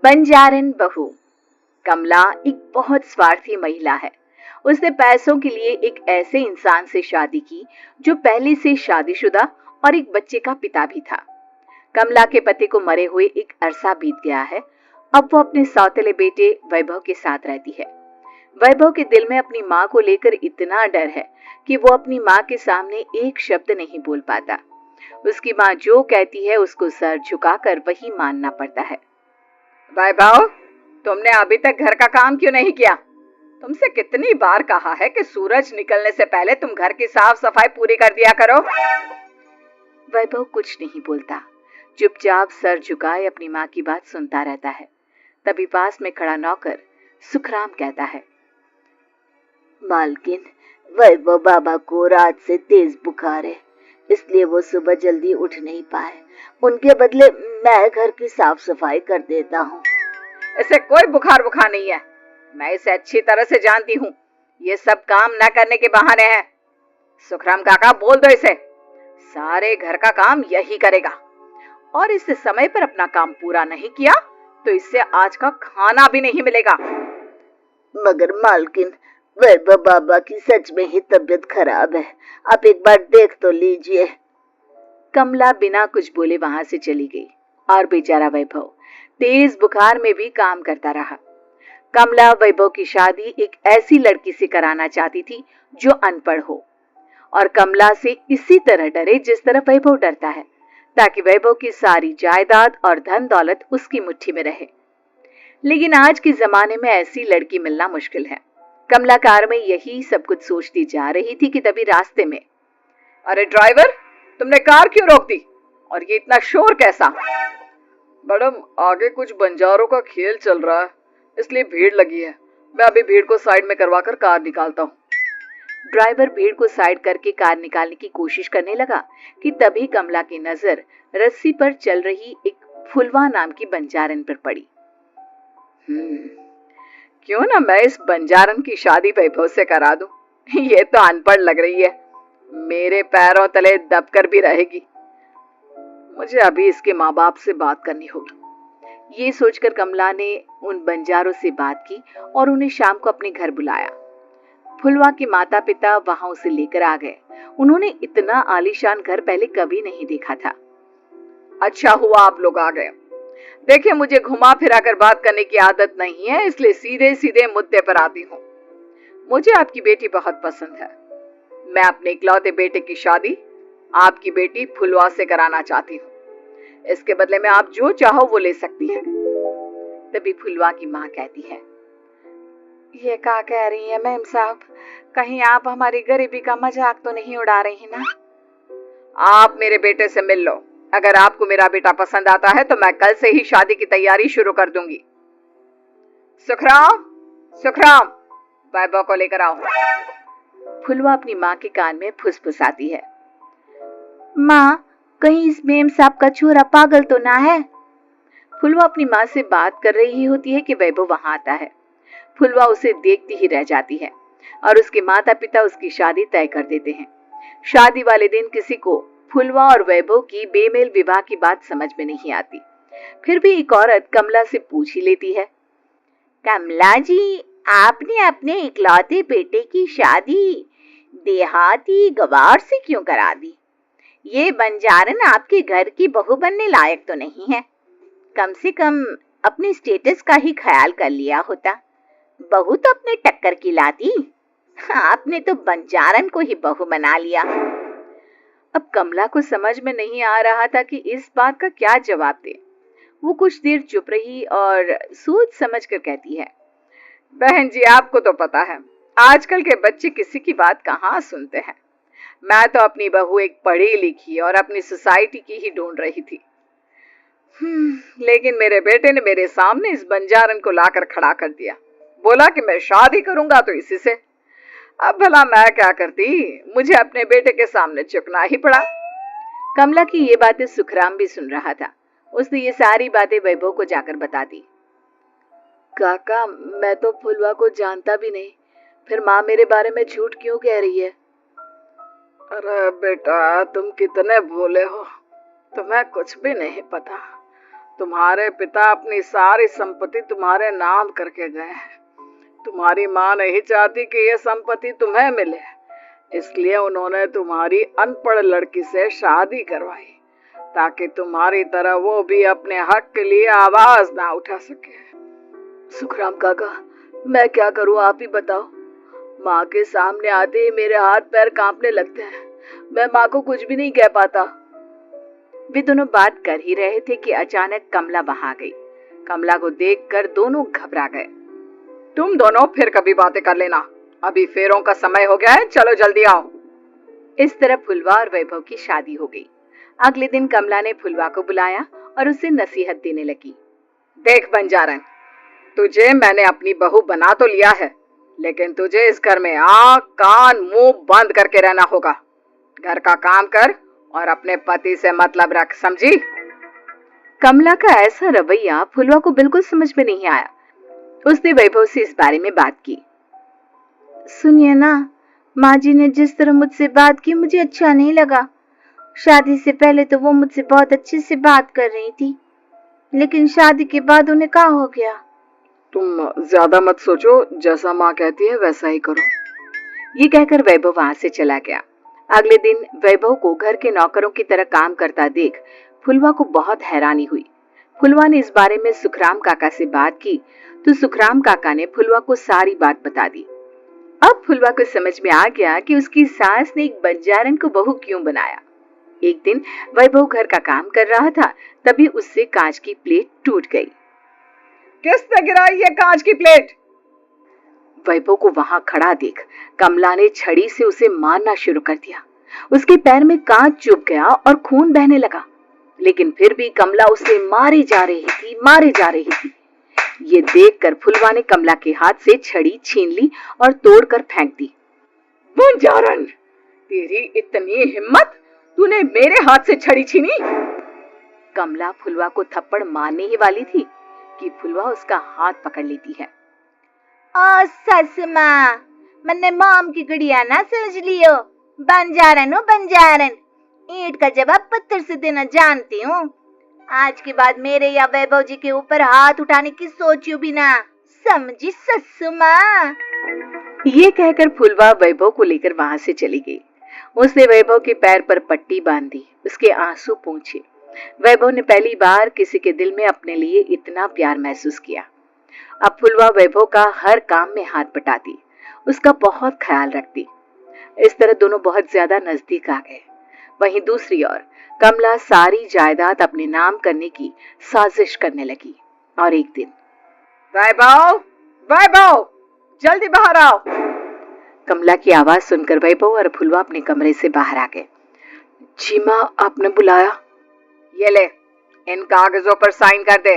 बंजारन बहू। कमला एक बहुत स्वार्थी महिला है। उसने पैसों के लिए एक ऐसे इंसान से शादी की जो पहले से शादीशुदा और एक बच्चे का पिता भी था। कमला के पति को मरे हुए एक अरसा बीत गया है। अब वो अपने सौतेले बेटे वैभव के साथ रहती है। वैभव के दिल में अपनी माँ को लेकर इतना डर है कि वो अपनी माँ के सामने एक शब्द नहीं बोल पाता। उसकी माँ जो कहती है उसको सर झुकाकर वही मानना पड़ता है। वैभव, तुमने अभी तक घर का काम क्यों नहीं किया? तुमसे कितनी बार कहा है कि सूरज निकलने से पहले तुम घर की साफ सफाई पूरी कर दिया करो। वैभव कुछ नहीं बोलता, चुपचाप सर झुकाए अपनी माँ की बात सुनता रहता है। तभी पास में खड़ा नौकर सुखराम कहता है, मालकिन, वैभव बाबा को रात से तेज बुखार है, इसलिए वो सुबह जल्दी उठ नहीं पाए। उनके बदले मैं घर की साफ सफाई कर देता हूँ। इसे कोई बुखार नहीं है। मैं इसे अच्छी तरह से जानती हूँ। ये सब काम न करने के बहाने हैं। सुखराम काका, बोल दो इसे। सारे घर का काम यही करेगा और इससे समय पर अपना काम पूरा नहीं किया तो इससे आज का खाना भी नहीं मिलेगा। मगर मालकिन, वैभव बाबा की सच में ही तबीयत खराब है, आप एक बार देख तो लीजिए। कमला बिना कुछ बोले वहां से चली गई और बेचारा वैभव तेज बुखार में भी काम करता रहा। कमला वैभव की शादी एक ऐसी लड़की से कराना चाहती थी जो अनपढ़ हो और कमला से इसी तरह डरे जिस तरह वैभव डरता है, ताकि वैभव की सारी जायदाद और धन दौलत उसकी मुट्ठी में रहे। लेकिन आज के जमाने में ऐसी लड़की मिलना मुश्किल है। कमला कार में यही सब कुछ सोचती जा रही थी कि तभी रास्ते में, अरे ड्राइवर, तुमने कार क्यों रोक दी और ये इतना शोर कैसा? मैडम, आगे कुछ बंजारों का खेल चल रहा है, इसलिए भीड़ लगी है। मैं अभी भीड़ को साइड में करवाकर कार निकालता हूँ। ड्राइवर भीड़ को साइड करके कार निकालने की कोशिश करने लगा कि तभी कमला की नजर रस्सी पर चल रही एक फुलवा नाम की बंजारन पर पड़ी। क्यों ना मैं इस बंजारन की शादी वैभव से करा दूं। ये तो अनपढ़ लग रही है, मेरे पैरों तले दबकर भी रहेगी। मुझे अभी इसके माँ बाप से बात करनी होगी। ये सोचकर कमला ने उन बंजारों से बात की और उन्हें शाम को अपने घर बुलाया। फुलवा के माता पिता वहां उसे लेकर आ गए। उन्होंने इतना आलीशान घर पहले कभी नहीं देखा था। अच्छा हुआ आप लोग आ गए। देखिए, मुझे घुमा फिरा कर बात करने की आदत नहीं है, इसलिए सीधे सीधे मुद्दे पर आती हूँ। मुझे आपकी बेटी बहुत पसंद है। मैं अपने इकलौते बेटे की शादी आपकी बेटी फुलवा से कराना चाहती हूँ। इसके बदले में आप जो चाहो वो ले सकती हैं। तभी फुलवा की माँ कहती है, ये क्या कह रही है मैम साहब? कहीं आप हमारी गरीबी का मजाक तो नहीं उड़ा रही ना? आप मेरे बेटे से मिल लो। अगर आपको मेरा बेटा पसंद आता है तो मैं कल से ही शादी की तैयारी शुरू कर दूंगी। सुखराम, सुखराम, वैभव को लेकर आओ। फुलवा अपनी माँ के कान में फुसफुसाती है। माँ, कहीं इस मेम साहब का छोरा पागल तो ना है? फुलवा अपनी माँ से बात कर रही होती है कि वैभव वहां आता है। फुलवा उसे देखती ही रह जाती है और उसके माता पिता उसकी शादी तय कर देते हैं। शादी वाले दिन किसी को फुलवा और वैभव की बेमेल विवाह की बात समझ में नहीं आती। फिर भी एक औरत कमला से पूछ ही लेती है, कमला जी, आपने अपने इकलौते बेटे की शादी देहाती गवार से क्यों करा दी? ये बंजारन आपके घर की बहू बनने लायक तो नहीं है। कम से कम अपने स्टेटस का ही ख्याल कर लिया होता। बहू तो अपने टक्कर की लाती, आपने तो बंजारन को ही बहू बना लिया। अब कमला को समझ में नहीं आ रहा था कि इस बात का क्या जवाब दे। वो कुछ देर चुप रही और सोच समझ कर कहती है, बहन जी, आपको तो पता है आजकल के बच्चे किसी की बात कहाँ सुनते हैं। मैं तो अपनी बहू एक पढ़ी लिखी और अपनी सोसाइटी की ही ढूंढ रही थी। लेकिन मेरे बेटे ने मेरे सामने इस बंजारन को लाकर खड़ा कर दिया। बोला कि मैं शादी करूंगा तो इसी से। अब भला मैं क्या करती, मुझे अपने बेटे के सामने झुकना ही पड़ा। कमला की ये बातें सुखराम भी सुन रहा था। उसने ये सारी बातें वैभव को जाकर बता दी। काका, मैं तो फुलवा को जानता भी नहीं, फिर माँ मेरे बारे में झूठ क्यों कह रही है? अरे बेटा, तुम कितने भोले हो, तुम्हें कुछ भी नहीं पता। तुम्हारे पिता अपनी सारी संपत्ति तुम्हारे नाम करके गए हैं। तुम्हारी माँ नहीं चाहती कि यह संपत्ति तुम्हें मिले, इसलिए उन्होंने तुम्हारी अनपढ़ लड़की से शादी करवाई ताकि तुम्हारी तरह वो भी अपने हक के लिए आवाज ना उठा सके। सुखराम काका, मैं क्या करूं, आप ही बताओ। माँ के सामने आते ही मेरे हाथ पैर कांपने लगते हैं। मैं माँ को कुछ भी नहीं कह पाता। वे दोनों बात कर ही रहे थे कि अचानक कमला वहां आ गई। कमला को देखकर दोनों घबरा गए। तुम दोनों फिर कभी बातें कर लेना, अभी फेरों का समय हो गया है, चलो जल्दी आओ। इस तरह फुलवा और वैभव की शादी हो गई। अगले दिन कमला ने फुलवा को बुलाया और उसे नसीहत देने लगी। देख बंजारन, तुझे मैंने अपनी बहू बना तो लिया है, लेकिन तुझे इस घर में आँख कान मुंह बंद करके रहना होगा। घर का काम कर और अपने पति से मतलब रख, समझी? कमला का ऐसा रवैया फुलवा को बिल्कुल समझ में नहीं आया। उसने वैभव से इस बारे में बात की। सुनिए ना, माँ जी ने जिस तरह मुझसे बात की मुझे अच्छा नहीं लगा। शादी से पहले तो वो मुझसे बहुत अच्छे से बात कर रही थी, लेकिन शादी के बाद उन्हें क्या हो गया? तुम ज्यादा मत सोचो, जैसा माँ कहती है वैसा ही करो। ये कहकर वैभव वहां से चला गया। अगले दिन वैभव को घर के नौकरों की तरह काम करता देख फुलवा को बहुत हैरानी हुई। फुलवा ने इस बारे में सुखराम काका से बात की तो सुखराम काका ने फुलवा को सारी बात बता दी। अब फुलवा को समझ में आ गया कि उसकी सास ने एक बंजारन को बहू क्यों बनाया। एक दिन वैभव घर का काम कर रहा था, तभी उससे कांच की प्लेट टूट गई। किसने गिराई ये कांच की प्लेट? वैभव को वहां खड़ा देख कमला ने छड़ी से उसे मारना शुरू कर दिया। उसके पैर में कांच चुभ गया और खून बहने लगा, लेकिन फिर भी कमला उसे मारे जा रही थी। ये देखकर फुलवा ने कमला के हाथ से छड़ी छीन ली और तोड़कर फेंक दी। बंजारन, तेरी इतनी हिम्मत, तूने मेरे हाथ से छड़ी छीनी? कमला फुलवा को थप्पड़ मारने ही वाली थी कि फुलवा उसका हाथ पकड़ लेती है। ओ सस माँ, मैंने मोम की गुड़िया ना समझ लियो। बंजारन हो बंजारन, ईंट का जवाब पत्थर से देना जानती हूँ। आज के बाद मेरे या वैभव जी के ऊपर हाथ उठाने की सोचियो भी ना, समझी ससु माँ? ये कहकर फुलवा वैभव को लेकर वहां से चली गई। उसने वैभव के पैर पर पट्टी बांधी, उसके आंसू पोंछे। वैभव ने पहली बार किसी के दिल में अपने लिए इतना प्यार महसूस किया। अब फुलवा वैभव का हर काम में हाथ बटाती, उसका बहुत ख्याल रखती। इस तरह दोनों बहुत ज्यादा नजदीक आ गए। वहीं दूसरी ओर कमला सारी जायदाद अपने नाम करने की साजिश करने लगी। और एक दिन, वैभव, वैभव, जल्दी बाहर आओ। कमला की आवाज सुनकर वैभव और फुलवा अपने कमरे से बाहर आ गए। जी माँ, आपने बुलाया? ये ले, इन कागजों पर साइन कर दे।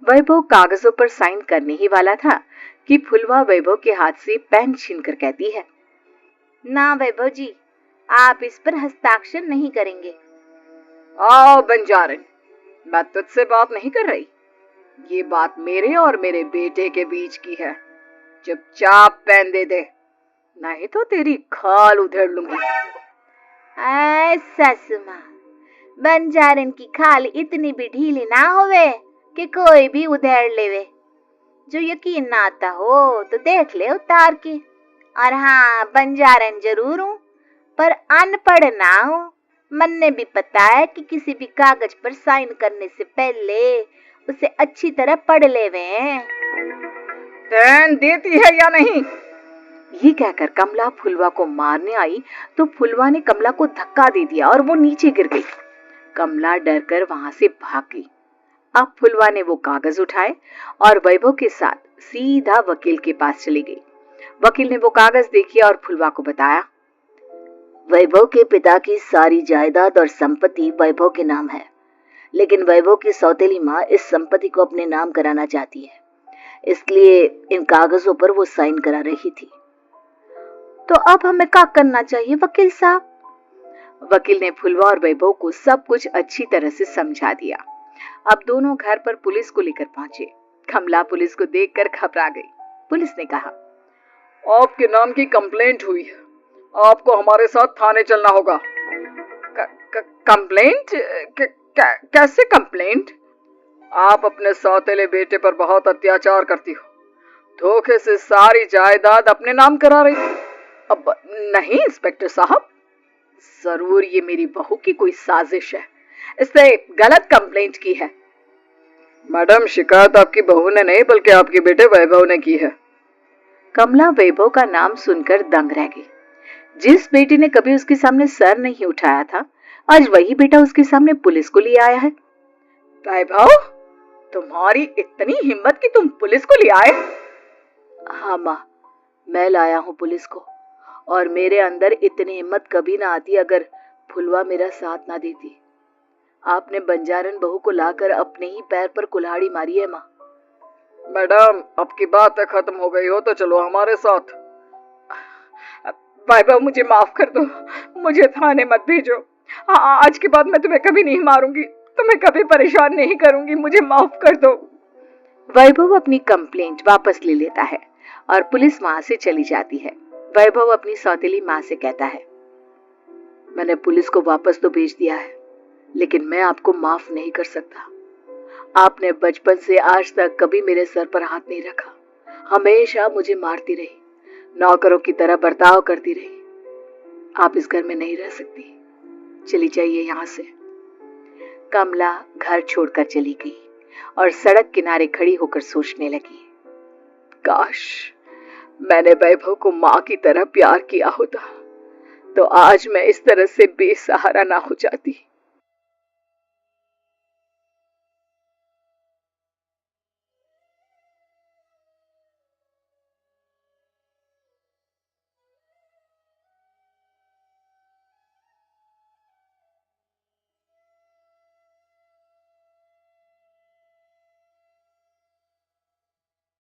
वैभव कागजों पर साइन करने ही वाला था कि फुलवा वैभव के हाथ से पेन छीनकर कहती है, ना वैभव जी, आप इस पर हस्ताक्षर नहीं करेंगे। आओ बंजारन, मैं तुझसे बात नहीं कर रही। ये बात मेरे और मेरे बेटे के बीच की है। चुपचाप पेन दे दे, नहीं तो तेरी खाल उधेड़ लूंगी। ससु माँ, बंजारन की खाल इतनी भी ढीली ना होवे कि कोई भी उधेड़ लेवे। जो यकीन ना आता हो तो देख ले उतार के। और हाँ, बंजारन जरूर हूँ, पर अनपढ़ ना हूँ। मन्ने भी पता है कि किसी भी कागज पर साइन करने से पहले उसे अच्छी तरह पढ़ लेवे। पेन देती है या नहीं? ये कहकर कमला फुलवा को मारने आई तो फुलवा ने कमला को धक्का दे दिया और वो नीचे गिर गई। कमला डरकर वहां से भाग गई। अब फुलवा ने वो कागज उठाए और वैभव के साथ सीधा वकील के पास चली गई। वकील ने वो कागज देखी और फुलवा को बताया, वैभव के पिता की सारी जायदाद और संपत्ति वैभव के नाम है, लेकिन वैभव की सौतेली माँ इस संपत्ति को अपने नाम कराना चाहती है, इसलिए इन कागजों पर वो साइन करा रही थी। तो अब हमें क्या करना चाहिए वकील साहब? वकील ने फुलवा और वैभव को सब कुछ अच्छी तरह से समझा दिया। अब दोनों घर पर पुलिस को लेकर पहुंचे। कमला पुलिस को देखकर घबरा गई। पुलिस ने कहा, आपके नाम की कंप्लेंट हुई है, आपको हमारे साथ थाने चलना होगा। कंप्लेंट? कैसे कंप्लेंट? आप अपने सौतेले बेटे पर बहुत अत्याचार करती हो, धोखे से सारी जायदाद अपने नाम करा रही हो। अब नहीं इंस्पेक्टर साहब, जरूर ये मेरी बहू की कोई साजिश है, इससे गलत कंप्लेंट की है। मैडम, शिकायत आपकी बहू ने नहीं बल्कि आपके बेटे वैभव ने की है। कमला वैभव का नाम सुनकर दंग रह गई। जिस बेटे ने कभी उसके सामने सर नहीं उठाया था, आज वही बेटा उसके सामने पुलिस को लिए आया है। वैभव, तुम्हारी इतनी हिम्मत कि तुम पुलिस को ले आए? हाँ माँ, मैं लाया हूँ पुलिस को, और मेरे अंदर इतनी हिम्मत कभी ना आती अगर फुलवा मेरा साथ ना देती। आपने बंजारन बहू को लाकर अपने ही पैर पर कुल्हाड़ी मारी है माँ। मैडम, अब की बात खत्म हो गई हो तो चलो हमारे साथ। वैभव, मुझे माफ कर दो, मुझे थाने मत भेजो। आज के बाद मैं तुम्हें कभी नहीं मारूंगी, तुम्हें कभी परेशान नहीं करूंगी, मुझे माफ कर दो। वैभव अपनी कंप्लेंट वापस ले लेता है और पुलिस वहां से चली जाती है। वैभव अपनी सौतेली माँ से कहता है, मैंने पुलिस को वापस तो भेज दिया है, लेकिन मैं आपको माफ नहीं कर सकता। आपने बचपन से आज तक कभी मेरे सर पर हाथ नहीं रखा, हमेशा मुझे मारती रही, नौकरों की तरह बर्ताव करती रही। आप इस घर में नहीं रह सकती, चली जाइए यहाँ से। कमला घर छोड़कर चली गई और सड़क किनारे खड़ी होकर सोचने लगी, काश मैंने वैभव को माँ की तरह प्यार किया होता तो आज मैं इस तरह से बेसहारा ना हो जाती।